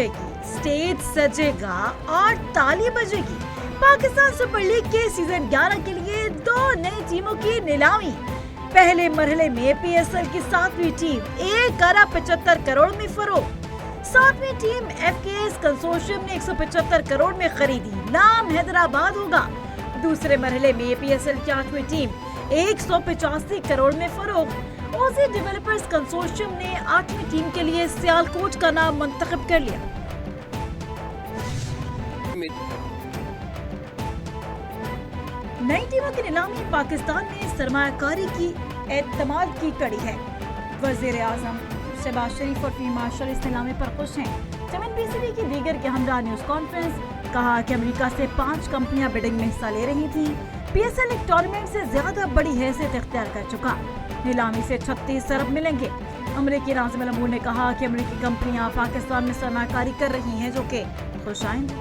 गूंजेगी, stage सजेगा और ताली बजेगी। Pakistan super league के सीजन 11 के लिए 2 नई टीमों की नीलामी। पहले मरहले में PSL की 7वीं टीम 1 अरब 75 करोड़ में फरोख्त। 7वीं टीम FKS कंसोर्शियम ने 175 करोड़ में खरीदी। नाम हैदराबाद होगा। दूसरे मरहले में PSL की 8वीं टीम 185 करोड़ में फरोख्त। ओजी डेवलपर्स कंसोर्शियम ने 8वीं टीम के लिए सियालकोट का नाम मुंतखब कर लिया। नई टीमों की नीलामी पाकिस्तान में सरमायाकारी की एतमाद की कड़ी है। वजीर आजम शहबाज शरीफ और फील्ड मार्शल इस नीलामी पर खुश हैं। MNBC की दीगर के हमरा न्यूज कॉन्फ्रेंस कहा कि अमेरिका से 5 कंपनियां बिडिंग में हिस्सा ले रही थी। PSL एक टूर्नामेंट से ज्यादा बड़ी हैसियत इख्तियार कर चुका। नीलामी से 36 अरब मिलेंगे। अमेरिकी नाज़िम अल-अमूर ने कहा कि अमेरिकी कंपनियां पाकिस्तान में सरमायाकारी कर रही हैं, जो कि खुशाइंद है।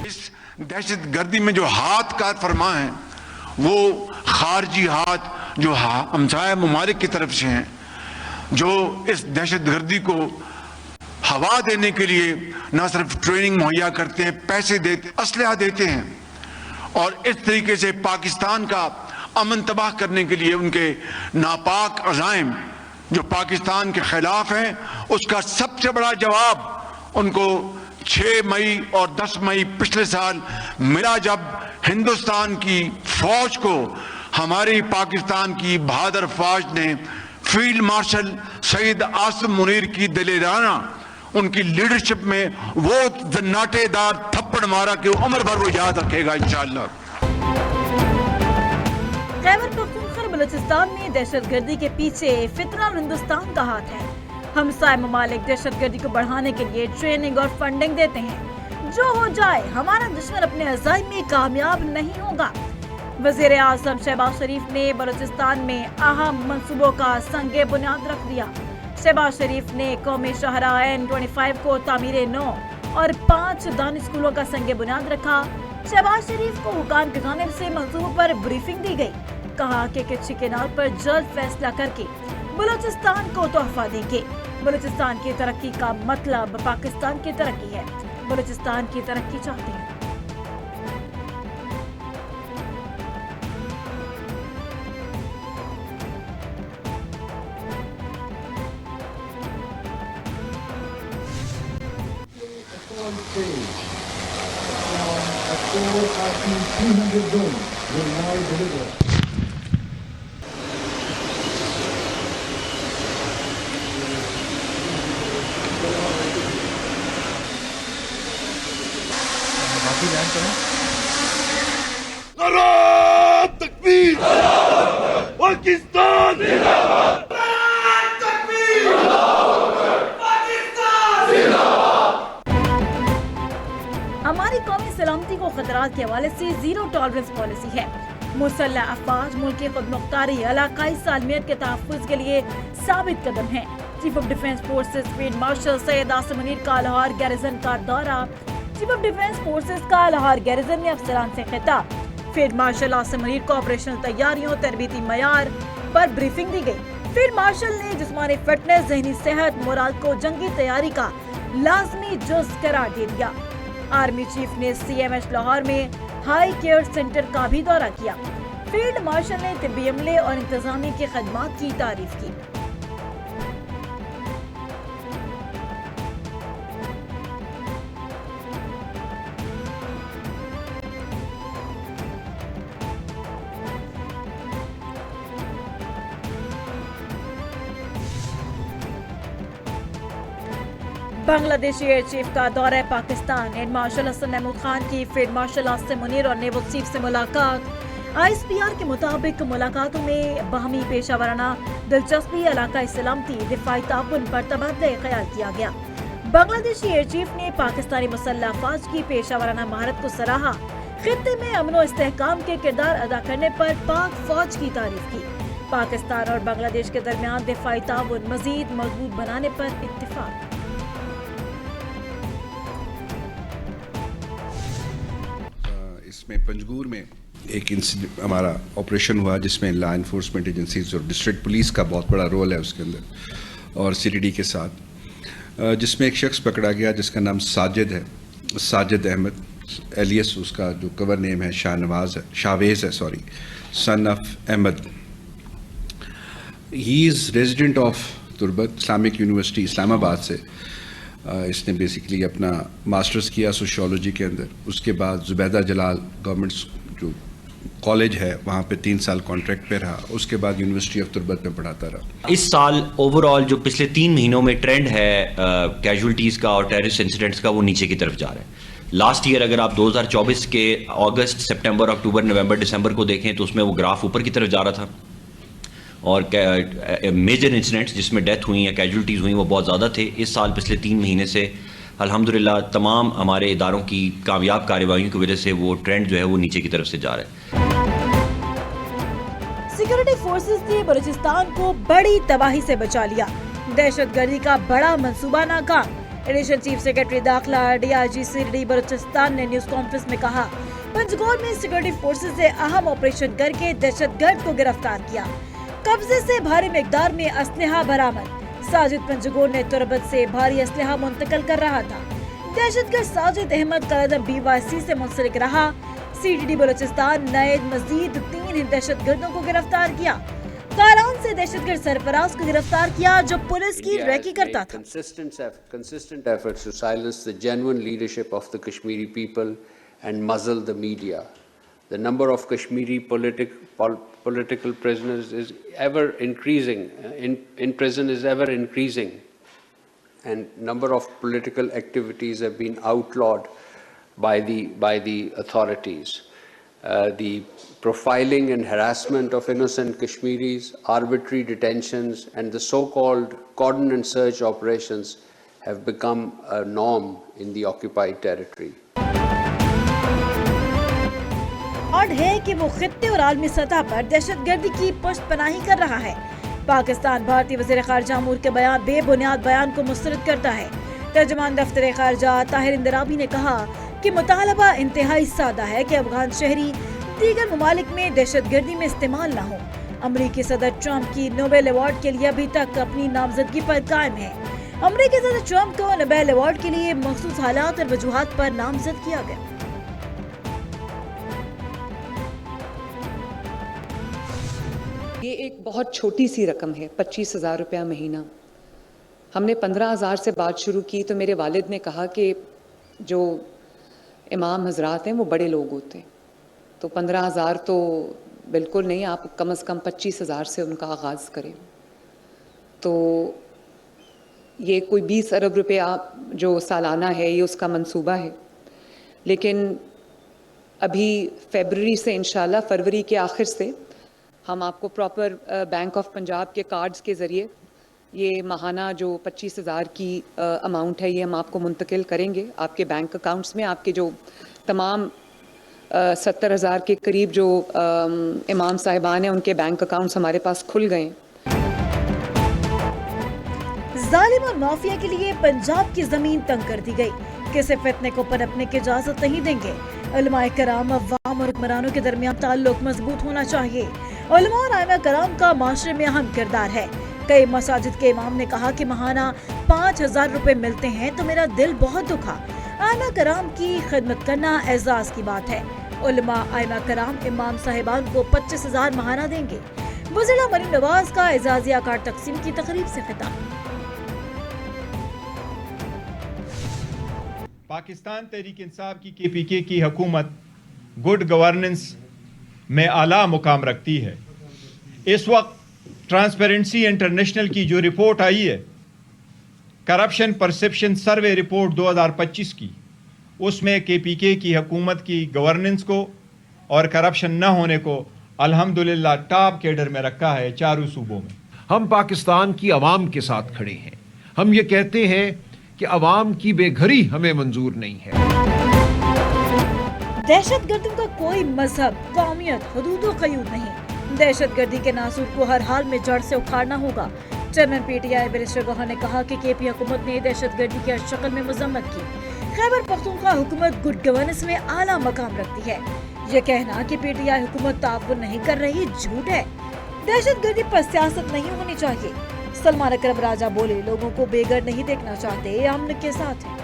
इस दहशतगर्दी में जो हाथ कार फरमा है वो खारजी हाथ जो हमसाया ममालिक की तरफ से हैं, जो इस दहशतगर्दी को हवा देने के लिए न सिर्फ ट्रेनिंग मुहैया करते हैं, पैसे देते, असलहा देते हैं और इस तरीके से पाकिस्तान का अमन तबाह करने के लिए उनके नापाक अज़ाइम जो पाकिस्तान के खिलाफ हैं, उसका सबसे बड़ा जवाब उनको 6 मई और 10 मई पिछले साल मिला, जब हिंदुस्तान की फौज को हमारी पाकिस्तान की बहादुर फौज ने फील्ड मार्शल सईद आसिम मुनीर की दलेराना उनकी लीडरशिप में वो नाटेदार थप्पड़ मारा कि उम्र भर वो याद रखेगा इंशाअल्लाह। खैबर पख्तूनख्वा बलूचिस्तान में दहशतगर्दी के पीछे फितरा और हिंदुस्तान का हाथ है। हमसाय ममालिक दहशतगर्दी को बढ़ाने के लिए ट्रेनिंग और फंडिंग देते हैं। जो हो जाए, हमारा दुश्मन अपने अज़ाइम में कामयाब नहीं होगा। वज़ीर आज़म शहबाज शरीफ ने बलूचिस्तान में अहम मंसूबों का संगे बुनियाद रख दिया। शहबाज शरीफ ने कौमी शाहराह N25 को तामीर नौ और 5 दानी स्कूलों का संगे बुनियाद रखा। शहबाज शरीफ को हुकाम की जानिब से मंसूबों पर ब्रीफिंग दी गई। कहा कि किच्ची केनाल पर जल्द फैसला करके बलूचिस्तान को तोहफा देंगे। बलूचिस्तान की तरक्की का मतलब पाकिस्तान की तरक्की है। बलूचिस्तान की तरक्की चाहते हैं। तकबीर पाकिस्तान जिंदाबाद। तकबीर पाकिस्तान जिंदाबाद। हमारी कौमी सलामती को खतरात के हवाले से जीरो टॉलरेंस पॉलिसी है। मुसल्लह अफवाज मुल्क की खुदमुख्तारी इलाकाई सालमियत के तहफ़्फ़ुज़ के लिए साबित कदम है। Chief of defence forces field marshal Syed Asim Munir का लाहौर गैरिजन का दौरा। चीफ ऑफ डिफेंस फोर्सेस का लाहौर गैरिजन में अफसरान से खिताब। फील्ड मार्शल आसिम मुनीर को ऑपरेशनल तैयारियों, तरबीती मयार पर ब्रीफिंग दी गई। फील्ड मार्शल ने जिस्मानी फिटनेस, जहनी सेहत, मोराल को जंगी तैयारी का लाजमी जुज़ करार दे दिया। आर्मी चीफ ने CMH लाहौर में हाई केयर सेंटर का भी दौरा किया। फील्ड मार्शल ने तिब्बी अमले और इंतजामी की खदमात की तारीफ की। बांग्लादेशी एयर चीफ का दौरा पाकिस्तान। एयर मार्शल हसन महमूद खान की फील्ड मार्शल आसिम मुनीर और नेवल चीफ से मुलाकात। ISPR के मुताबिक मुलाकातों में बाहमी पेशा वराना दिलचस्पी, इलाकाई सलामती, दिफाई ताउन पर तबादला ख्याल किया गया। बांग्लादेशी एयर चीफ ने पाकिस्तानी मुसल्लह अफवाज की पेशा वराना महारत को सराहा। खित्ते में अमन व इस्तेहकाम के किरदार अदा करने पर पाक फौज की तारीफ की। पाकिस्तान और बांग्लादेश के दरमियान दिफाई ताउन मजीद मजबूत बनाने पर इत्तिफाक। इसमें पंजगूर में एक इंसिडेंट हमारा ऑपरेशन हुआ जिसमें लॉ इन्फोर्समेंट एजेंसीज और डिस्ट्रिक्ट पुलिस का बहुत बड़ा रोल है उसके अंदर, और CTD के साथ جس میں ایک شخص پکڑا گیا جس کا نام ساجد ہے، ساجد احمد ایلیس اس کا جو کور نیم ہے شاویز ہے son of Ahmed. He is resident of Turbat Islamic university Islamabad سے. اس نے بیسکلی اپنا ماسٹرز کیا سوشیولوجی کے اندر. اس کے بعد زبیدہ جلال گورنمنٹ جو کالج ہے وہاں پہ 3 سال کانٹریکٹ پہ رہا. اس کے بعد یونیورسٹی آف تربت میں پڑھاتا رہا. اس سال اوور آل جو پچھلے 3 مہینوں میں ٹرینڈ ہے کیجولٹیز کا اور ٹیررسٹ انسیڈنٹس کا وہ نیچے کی طرف جا رہا ہے. لاسٹ ایئر اگر آپ 2024 کے اگست سپٹمبر اکتوبر نومبر دسمبر کو دیکھیں تو اس میں وہ گراف اوپر کی طرف جا رہا تھا اور میجر انسیڈنٹس جس میں ڈیتھ ہوئی یا کیجولٹیز ہوئیں وہ بہت زیادہ تھے. اس سال پچھلے 3 مہینے سے الحمدللہ تمام ہمارے اداروں کی کامیاب کارروائیوں کی وجہ سے وہ ٹرینڈ جو ہے وہ نیچے کی طرف سے جا رہا ہے. سیکورٹی فورسز نے بلوچستان کو بڑی تباہی سے بچا لیا. دہشت گردی کا بڑا منصوبہ ناکام. ایڈیشنل چیف سیکرٹری داخلہ DIG بلوچستان نے نیوز کانفرنس میں کہا پنجگور میں سیکورٹی فورسز نے اہم آپریشن کر کے دہشت گرد کو گرفتار کیا. قبضے سے بھاری مقدار میں اسلحہ برآمد. ساجد پنجگور نے تربت سے بھاری اسلحہ منتقل کر رہا تھا. دہشت گرد ساجد احمد قلعہ BYC سے منسلک رہا. CTD بلوچستان نے مزید 3 دہشت گردوں کو گرفتار کیا. کاران سے دہشت گرد سرفراز کو گرفتار کیا جو پولیس کی ریکی کرتا تھا. Consistent efforts to silence the genuine leadership of the Kashmiri people and muzzle the media. The number of Kashmiri political prisoners is ever increasing. In prison is ever increasing, and number of political activities have been outlawed by the authorities. The profiling and harassment of innocent Kashmiris, arbitrary detentions, and the so-called cordon and search operations have become a norm in the occupied territory. اور ہے کہ وہ خطے اور عالمی سطح پر دہشت گردی کی پشت پناہی کر رہا ہے. پاکستان بھارتی وزیر خارجہ امور کے بے بنیاد بیان کو مسترد کرتا ہے. ترجمان دفتر خارجہ طاہر اندرابی نے کہا کہ مطالبہ انتہائی سادہ ہے کہ افغان شہری دیگر ممالک میں دہشت گردی میں استعمال نہ ہو. امریکی صدر ٹرمپ کی نوبل ایوارڈ کے لیے ابھی تک اپنی نامزدگی پر قائم ہے. امریکی صدر ٹرمپ کو نوبل ایوارڈ کے لیے مخصوص حالات اور وجوہات پر نامزد کیا گیا. یہ ایک بہت چھوٹی سی رقم ہے، 25,000 روپیہ مہینہ. ہم نے 15,000 سے بات شروع کی تو میرے والد نے کہا کہ جو امام حضرات ہیں وہ بڑے لوگ ہوتے ہیں، تو 15,000 تو بالکل نہیں، آپ کم از کم 25,000 سے ان کا آغاز کریں. تو یہ کوئی 20 ارب روپیہ جو سالانہ ہے یہ اس کا منصوبہ ہے. لیکن ابھی فیبرری سے انشاءاللہ فروری کے آخر سے ہم آپ کو پراپر بینک آف پنجاب کے کارڈز کے ذریعے یہ ماہانہ جو 25,000 کی اماؤنٹ ہے یہ ہم آپ کو منتقل کریں گے آپ کے بینک اکاؤنٹس میں. آپ کے جو تمام 70,000 کے قریب جو امام صاحبان ہیں ان کے بینک اکاؤنٹس ہمارے پاس کھل گئے ہیں. ظالم اور مافیا کے لیے پنجاب کی زمین تنگ کر دی گئی. کسی فتنے کو پنپنے کی اجازت نہیں دیں گے. علماء کرام عوام اور حکمرانوں کے درمیان تعلق مضبوط ہونا چاہیے. علماء اور ائمہ کرام کا معاشرے میں اہم کردار ہے. کئی مساجد کے امام نے کہا کہ ماہانہ 5,000 روپے ملتے ہیں تو میرا دل بہت دکھا. ائمہ کرام کی خدمت کرنا اعزاز کی بات ہے. علماء ائمہ کرام امام صاحبان کو 25,000 ماہانہ دیں گے. وزیر مریم نواز کا اعزازیہ کارڈ تقسیم کی تقریب سے خطاب. پاکستان تحریک انصاف کی KPK کی حکومت گڈ گورننس میں اعلیٰ مقام رکھتی ہے. اس وقت ٹرانسپیرنسی انٹرنیشنل کی جو رپورٹ آئی ہے کرپشن پرسپشن سروے رپورٹ 2025 کی، اس میں KPK کی حکومت کی گورننس کو اور کرپشن نہ ہونے کو الحمدللہ ٹاپ کیڈر میں رکھا ہے چاروں صوبوں میں. ہم پاکستان کی عوام کے ساتھ کھڑے ہیں. ہم یہ کہتے ہیں کہ عوام کی بے گھری ہمیں منظور نہیں ہے. دہشت گردوں کا کوئی مذہب، قومیت، حدود و قیود نہیں. دہشت گردی کے ناسور کو ہر حال میں جڑ سے اکھاڑنا ہوگا. چیئرمین PTI بیرسٹر گوہر نے کہا کہ KP حکومت نے دہشت گردی کی ہر شکل میں مذمت کی. خیبر پختونخوا حکومت گڈ گورننس میں اعلیٰ مقام رکھتی ہے. یہ کہنا کہ PTI حکومت تعاون نہیں کر رہی جھوٹ ہے. دہشت گردی پر سیاست نہیں ہونی چاہیے. सलमान अकरम राजा बोले, लोगों को बेघर नहीं देखना चाहते, हम के साथ हैं।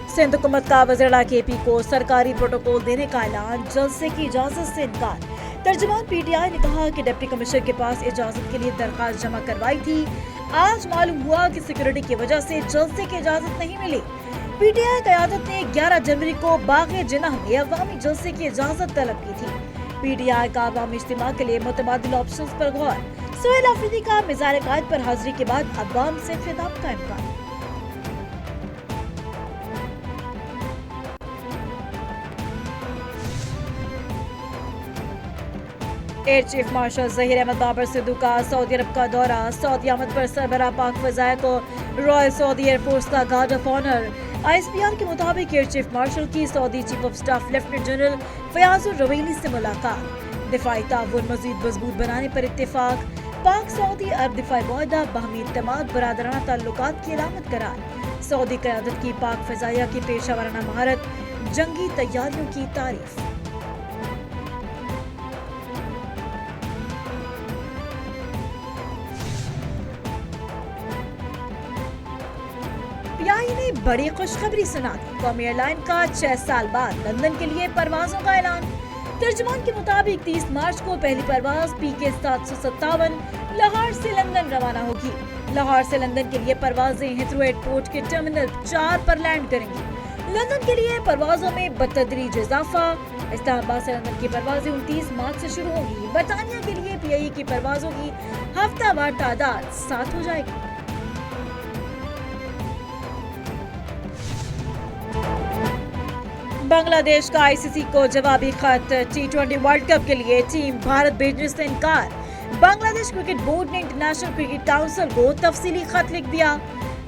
सिंध हुकूमत का वज़ीर केपी को सरकारी प्रोटोकॉल देने का ऐलान, जलसे की इजाजत से इनकार। तर्जुमान पीटीआई ने कहा कि डिप्टी कमिश्नर के पास इजाजत के लिए दरखास्त जमा करवाई थी, आज मालूम हुआ कि सिक्योरिटी की वजह से जलसे की इजाजत नहीं मिली। पीटीआई क़यादत ने 11 जनवरी को बाग़ जिन्नाह में अवामी जलसे की इजाजत तलब की थी। पीटीआई का अवामी इज्तिमा के लिए मुतबादिल ऑप्शंस पर गौर। सुहेल अफरीदी का मिज़ार क़ायद पर हाजिरी के बाद अवाम से खिताब का इम्कान। Air chief marshal Zaheer Ahmed Babar Sidhu का सऊदी अरब का दौरा, सऊदी आमद पर सरबराह पाक फ़ज़ाया को रॉयल सऊदी एयरफोर्स का गार्ड ऑफ ऑनर। ISPR के मुताबिक एयर चीफ मार्शल की Saudi chief of staff lieutenant general फयाजुर रवेली से मुलाकात। दिफाई ताउन मज़ीद मजबूत बनाने पर इत्तेफाक। पाक सऊदी अरब दिफाई मुआहदा बाहमी इत्तेमाद बरादराना ताल्लुकात की अलामत करार। सऊदी क़यादत की पाक फ़ज़ाइया की पेशा वराना महारत, जंगी तैयारियों की तारीफ। पीआईए ने बड़ी खुशखबरी सुना दी, कौमी एयरलाइन का 6 साल बाद लंदन के लिए परवाजों का ऐलान। तर्जुमान के मुताबिक 30 मार्च को पहली परवाज PK 757 लाहौर से लंदन रवाना होगी। लाहौर से लंदन के लिए परवाजें हिथरो एयरपोर्ट के टर्मिनल 4 पर लैंड करेंगी। लंदन के लिए परवाजों में बतदरीज इजाफा। इस्लामाबाद से लंदन की परवाजें 29 मार्च से शुरू होंगी। बरतानिया के लिए पीआईए की परवाजों की हफ्तावार तादाद 7 हो जाएगी। बांग्लादेश का ICC को जवाबी खत, T20 वर्ल्ड कप के लिए टीम भारत भेजने से इनकार। बांग्लादेश क्रिकेट बोर्ड ने इंटरनेशनल क्रिकेट काउंसिल को तफसीली खत लिख दिया।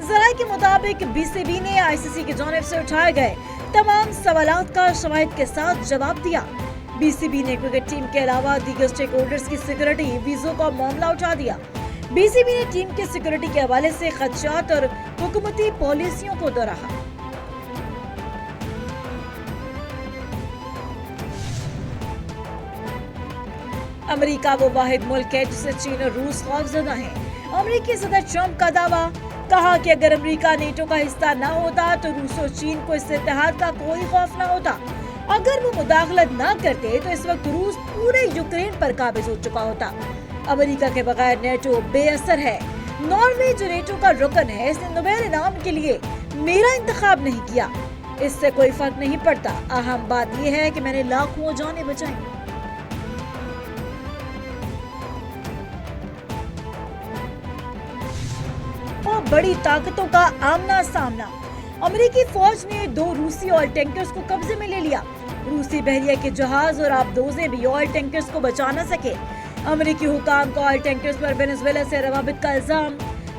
ज़राए के मुताबिक BCB ने ICC की जानिब से उठाए गए तमाम सवालात का शवाहिद के साथ जवाब दिया। BCB ने क्रिकेट टीम के अलावा दीगर स्टेक होल्डर्स की सिक्योरिटी, वीज़ों का मामला उठा दिया। BCB ने टीम के सिक्योरिटी के हवाले से खदशात और हुकूमती पॉलिसियों को दोहराया। अमेरिका वो वाहिद मुल्क है जिससे चीन और रूस खौफजदा हैं। अमेरिकी सदर ट्रंप का दावा, कहा कि अगर अमेरिका नेटो का हिस्सा न होता तो रूस और चीन को इस इत्तेहाद का कोई खौफ न होता। अगर वो मुदाखलत न करते तो इस वक्त रूस पूरे यूक्रेन पर काबिज हो चुका होता। अमेरिका के बगैर नेटो बेअसर है। नॉर्वे जो नेटो का रुकन है, इसने नोबेल इनाम के लिए मेरा इंतखाब नहीं किया। इससे कोई फर्क नहीं पड़ता। अहम बात यह है कि मैंने लाखों जानें बचाई। बड़ी ताकतों का आमना सामना। अमेरिकी फौज ने 2 रूसी ऑयल टैंकर्स को कब्जे में ले लिया। रूसी बहरिया के जहाज और आबदोजे भी ऑयल टैंकर्स को बचा न सके। अमेरिकी हुकाम का ऑयल टैंकर्स पर वेनेजुएला से रवाबित का इल्जाम।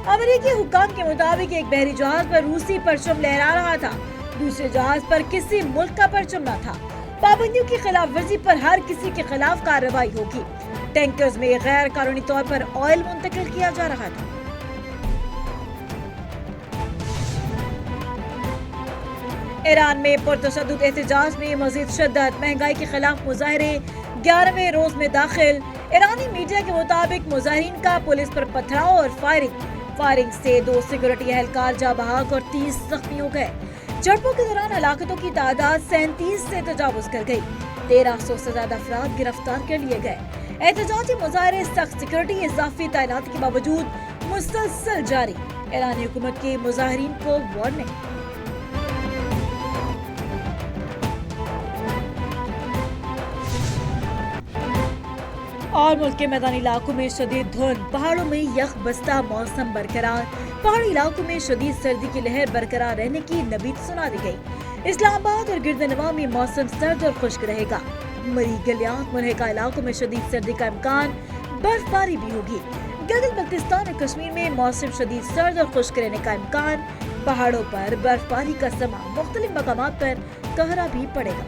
अमेरिकी हुकाम के मुताबिक एक बहरी जहाज पर रूसी परचम लहरा रहा था, दूसरे जहाज पर किसी मुल्क का परचम न था। पाबंदियों की खिलाफ वर्जी पर हर किसी के खिलाफ कार्रवाई होगी। टैंकर्स में गैर कानूनी तौर पर ऑयल मुंतकिल किया जा रहा था। ईरान में पुरतशद्दुद एहतजाज में मजीद शिद्दत, महंगाई के खिलाफ मुजाहरे 11वें रोज में दाखिल। ईरानी मीडिया के मुताबिक मुजाहिरीन का पुलिस पर पथराव और फायरिंग से 2 सिक्योरिटी एहलकार जा बहाक और 30 जख्मी हो गए। झड़पों के दौरान हलाकतों की तादाद 37 से तजावुज कर गई। 1300 से ज्यादा अफराद गिरफ्तार कर लिए गए। एहतजाजी मुजाहरे सख्त सिक्योरिटी इजाफी तैनाती के बावजूद मुसलसल जारी। ईरानी हुकूमत की मुजाहिरीन को वार्निंग। और मुल्क के मैदानी इलाकों में शदीद धुंध, पहाड़ों में यख बस्ता मौसम बरकरार। पहाड़ी इलाकों में शदीद सर्दी की लहर बरकरार रहने की नवीद सुना दी गई। इस्लामाबाद और गिरदनवा में मौसम सर्द और खुश्क रहेगा। मरी गलियात मुल्हिका इलाकों में शदीद सर्दी का इम्कान, बर्फबारी भी होगी। गिलगित बल्तिस्तान और कश्मीर में मौसम शदीद सर्द और खुश्क रहने का इम्कान। पहाड़ों पर बर्फबारी का समा, मुख्तलिफ मकामात पर कोहरा भी पड़ेगा।